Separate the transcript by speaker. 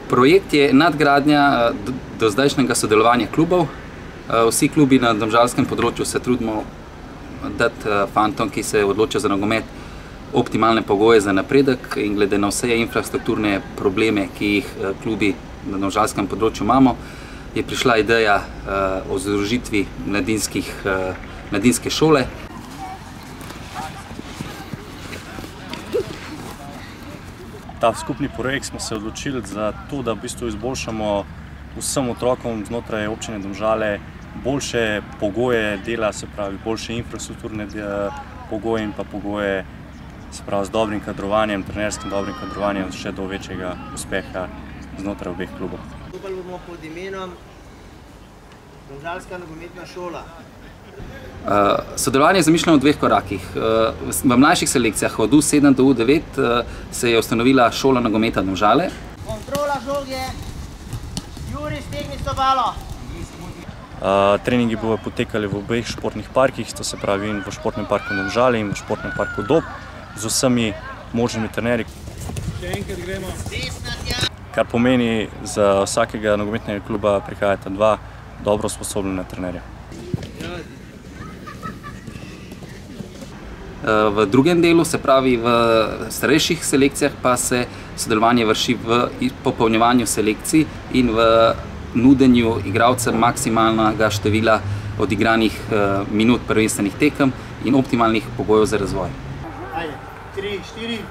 Speaker 1: Projekt je nadgradnja do zdajšnjega sodelovanja klubov. Vsi klubi na domžalskem področju se trudimo dati fantom, ki se odločajo za nogomet, optimalne pogoje za napredek, in glede na vse infrastrukturne probleme, ki jih klubi na domžalskem področju imamo, je prišla ideja o združitvi mladinske šole.
Speaker 2: Ta skupni projekt smo se odločili za to, da v bistvu izboljšamo vsem otrokom znotraj občine Domžale boljše pogoje dela, se pravi boljše infrastrukturne pogoje in pa pogoje, se pravi z dobrim kadrovanjem, trenerskim dobrim kadrovanjem, še do večjega uspeha znotraj obeh klubov.
Speaker 3: Skupaj bomo pod imenom Domžalska nogometna šola.
Speaker 1: Sodelovanje je zamišljeno v dveh korakih. V mlajših selekcijah od U7 do U9 se je ustanovila šola nogometa Domžale.
Speaker 3: Kontrola žoge, Juri, stegni stopalo.
Speaker 2: Treningi bodo potekali v obeh športnih parkih, to se pravi in v športnem parku Domžale in v športnem parku Dob, z vsemi možnimi trenerji.
Speaker 3: Še enkrat gremo.
Speaker 2: Kar pomeni, za vsakega nogometnega kluba prihajata dva dobro usposobljena trenerja.
Speaker 1: V drugem delu, se pravi v starejših selekcijah, pa se sodelovanje vrši v popolnjevanju selekcij in v nudenju igralcem maksimalnega števila odigranih minut prvenstvenih tekem in optimalnih pogojev za razvoj.
Speaker 3: Ajde, 3, 4.